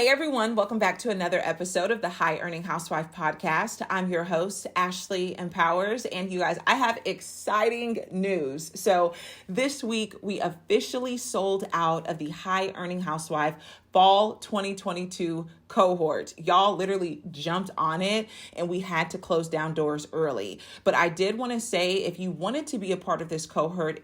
Hey everyone, welcome back to another episode of the High Earning Housewife podcast. I'm your host, Ashley Empowers, and you guys, I have exciting news. So this week, we officially sold out of the High Earning Housewife Fall 2022 cohort. Y'all literally jumped on it and we had to close down doors early. But I did want to say, if you wanted to be a part of this cohort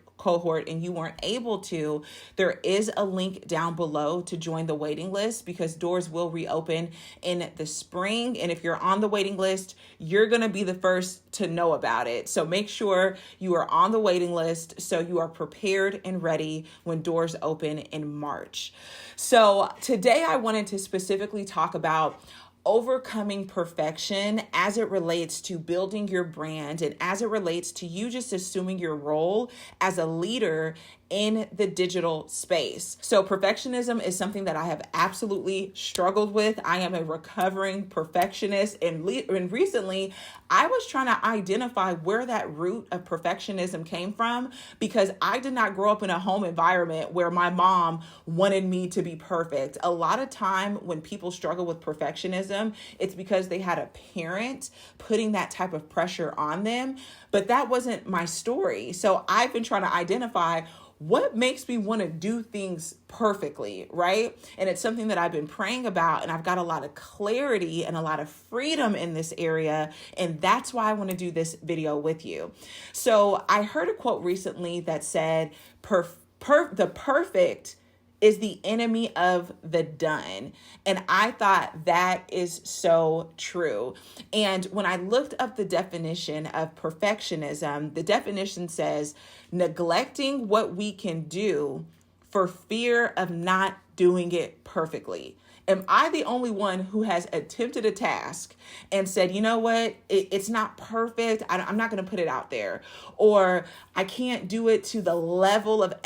and you weren't able to, there is a link down below to join the waiting list because doors will reopen in the spring. And if you're on the waiting list, you're going to be the first to know about it. So make sure you are on the waiting list so you are prepared and ready when doors open in March. So today I wanted to specifically talk about overcoming perfection as it relates to building your brand and as it relates to you just assuming your role as a leader in the digital space. So perfectionism is something that I have absolutely struggled with. I am a recovering perfectionist, and recently I was trying to identify where that root of perfectionism came from because I did not grow up in a home environment where my mom wanted me to be perfect. A lot of time when people struggle with perfectionism, it's because they had a parent putting that type of pressure on them, but that wasn't my story. So I've been trying to identify what makes me want to do things perfectly, right? And it's something that I've been praying about, and I've got a lot of clarity and a lot of freedom in this area, and that's why I want to do this video with you. So I heard a quote recently that said, the perfect is the enemy of the done. And I thought that is so true. And when I looked up the definition of perfectionism, the definition says neglecting what we can do for fear of not doing it perfectly. Am I the only one who has attempted a task and said, you know what, it's not perfect. I'm not going to put it out there, or I can't do it to the level that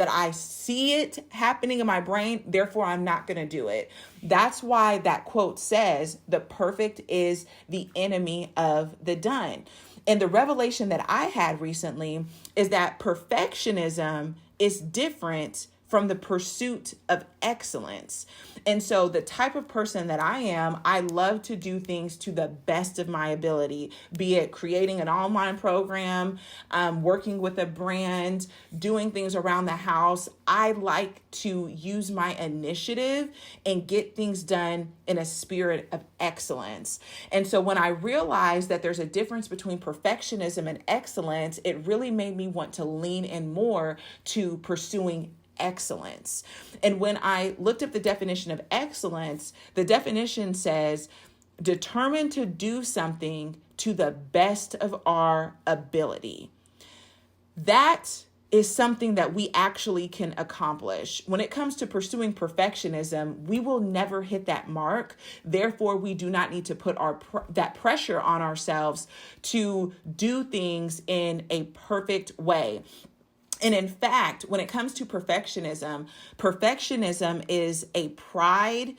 I see it happening in my brain. Therefore, I'm not going to do it. That's why that quote says the perfect is the enemy of the done. And the revelation that I had recently is that perfectionism is different from the pursuit of excellence. And so the type of person that I am, I love to do things to the best of my ability, be it creating an online program, working with a brand, doing things around the house. I like to use my initiative and get things done in a spirit of excellence. And so when I realized that there's a difference between perfectionism and excellence, it really made me want to lean in more to pursuing excellence. And when I looked up the definition of excellence, the definition says, determined to do something to the best of our ability. That is something that we actually can accomplish. When it comes to pursuing perfectionism, we will never hit that mark. Therefore, we do not need to put that pressure on ourselves to do things in a perfect way. And in fact, when it comes to perfectionism is a pride,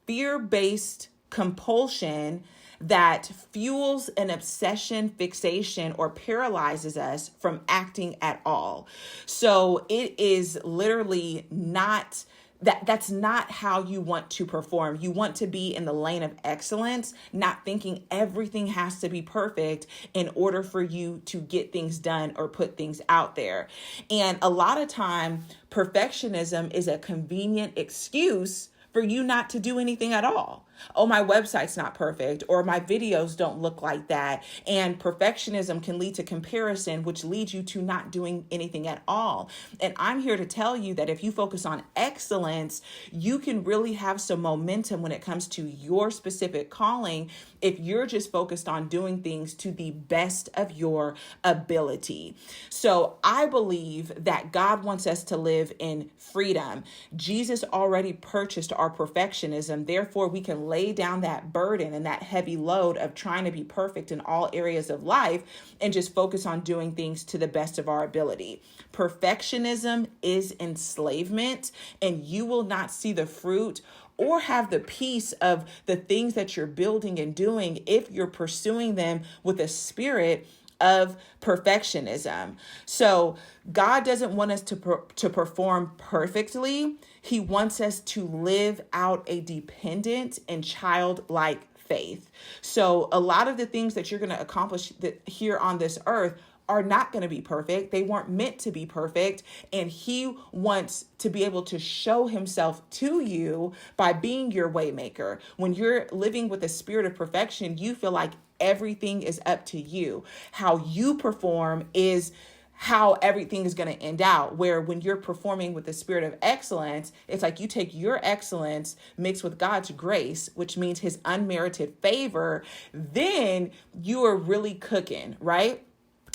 fear-based compulsion that fuels an obsession, fixation, or paralyzes us from acting at all. So it is literally not that's not how you want to perform. You want to be in the lane of excellence, not thinking everything has to be perfect in order for you to get things done or put things out there. And a lot of time, perfectionism is a convenient excuse for you not to do anything at all. Oh, my website's not perfect, or my videos don't look like that. And perfectionism can lead to comparison, which leads you to not doing anything at all. And I'm here to tell you that if you focus on excellence, you can really have some momentum when it comes to your specific calling if you're just focused on doing things to the best of your ability. So I believe that God wants us to live in freedom. Jesus already purchased our perfectionism. Therefore, we can lay down that burden and that heavy load of trying to be perfect in all areas of life and just focus on doing things to the best of our ability. Perfectionism is enslavement, and you will not see the fruit or have the peace of the things that you're building and doing if you're pursuing them with a spirit of perfectionism. So God doesn't want us to perform perfectly. He wants us to live out a dependent and childlike faith. So a lot of the things that you're going to accomplish here on this earth are not going to be perfect. They weren't meant to be perfect. And he wants to be able to show himself to you by being your waymaker. When you're living with a spirit of perfection, you feel like everything is up to you. How you perform is how everything is going to end out. Where when you're performing with the spirit of excellence, it's like you take your excellence mixed with God's grace, which means his unmerited favor, then you are really cooking, right?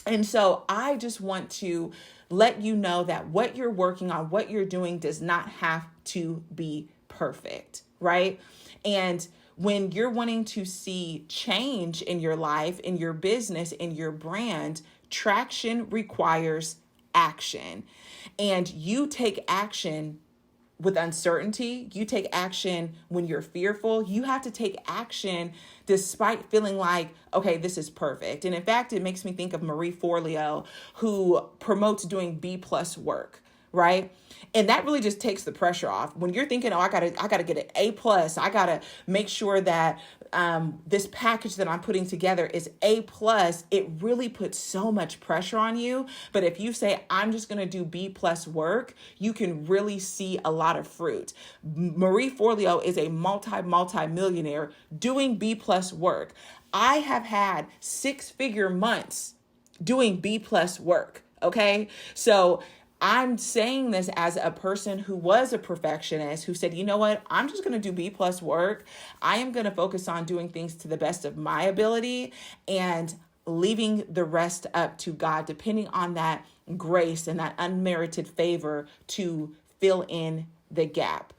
And so I just want to let you know that what you're working on, what you're doing does not have to be perfect, right? And when you're wanting to see change in your life, in your business, in your brand, traction requires action. And you take action with uncertainty. You take action when you're fearful. You have to take action despite feeling like, okay, this is perfect. And in fact, it makes me think of Marie Forleo, who promotes doing B+ work, right? And that really just takes the pressure off. When you're thinking, oh, I gotta get an A+, I gotta make sure that this package that I'm putting together is A+, it really puts so much pressure on you. But if you say, I'm just gonna do B+ work, you can really see a lot of fruit. Marie Forleo is a multi-millionaire doing B+ work. I have had 6-figure months doing B+ work, okay? So I'm saying this as a person who was a perfectionist, who said, you know what, I'm just going to do B+ work. I am going to focus on doing things to the best of my ability and leaving the rest up to God, depending on that grace and that unmerited favor to fill in the gap.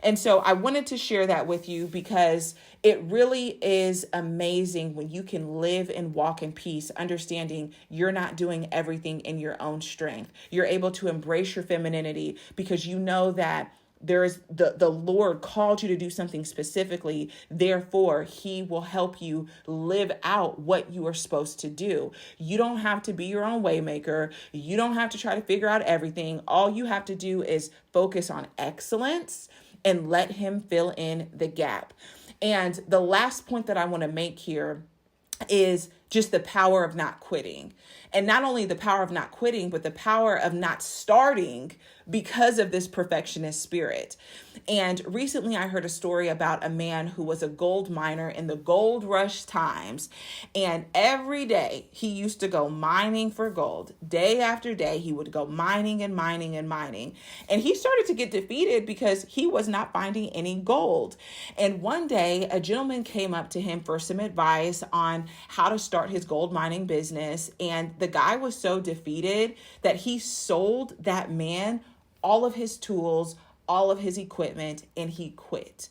And so I wanted to share that with you because it really is amazing when you can live and walk in peace, understanding you're not doing everything in your own strength. You're able to embrace your femininity because you know that there is the Lord called you to do something specifically. Therefore, he will help you live out what you are supposed to do. You don't have to be your own waymaker. You don't have to try to figure out everything. All you have to do is focus on excellence and let him fill in the gap. And the last point that I want to make here is just the power of not quitting. And not only the power of not quitting, but the power of not starting because of this perfectionist spirit. And recently I heard a story about a man who was a gold miner in the gold rush times. And every day he used to go mining for gold. Day after day, he would go mining and mining and mining. And he started to get defeated because he was not finding any gold. And one day a gentleman came up to him for some advice on how to start his gold mining business. And the guy was so defeated that he sold that man all of his tools, all of his equipment, and he quit.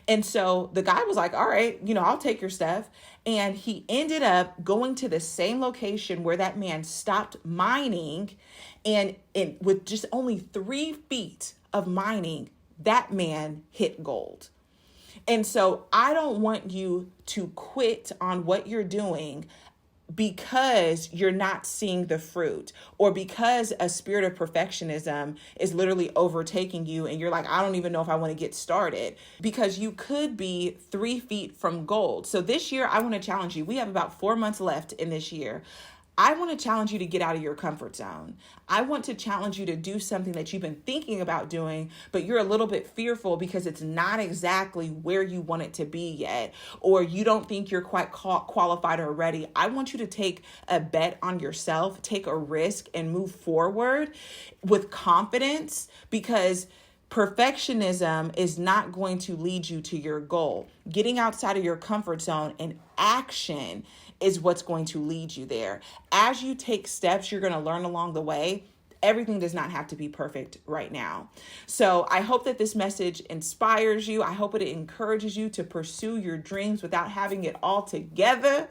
And so the guy was like, all right, I'll take your stuff. And he ended up going to the same location where that man stopped mining. And with just only 3 feet of mining, that man hit gold. And so I don't want you to quit on what you're doing because you're not seeing the fruit, or because a spirit of perfectionism is literally overtaking you and you're like, I don't even know if I want to get started, because you could be 3 feet from gold. So this year, I want to challenge you. We have about 4 months left in this year. I want to challenge you to get out of your comfort zone. I want to challenge you to do something that you've been thinking about doing, but you're a little bit fearful because it's not exactly where you want it to be yet, or you don't think you're quite qualified or ready. I want you to take a bet on yourself, take a risk, and move forward with confidence, because perfectionism is not going to lead you to your goal. Getting outside of your comfort zone and action is what's going to lead you there. As you take steps, you're going to learn along the way. Everything does not have to be perfect right now. So I hope that this message inspires you. I hope it encourages you to pursue your dreams without having it all together.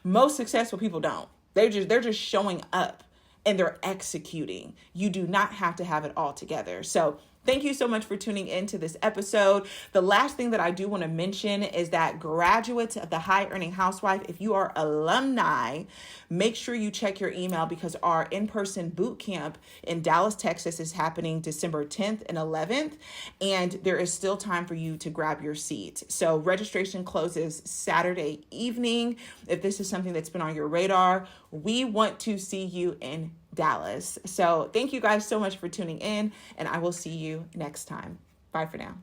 Most successful people don't. They're just showing up and they're executing. You do not have to have it all together. So Thank you so much for tuning in to this episode. The last thing that I do want to mention is that graduates of the High Earning Housewife, if you are alumni, make sure you check your email because our in-person boot camp in Dallas, Texas is happening December 10th and 11th, and there is still time for you to grab your seat. So registration closes Saturday evening. If this is something that's been on your radar, we want to see you in Dallas. So thank you guys so much for tuning in, and I will see you next time. Bye for now.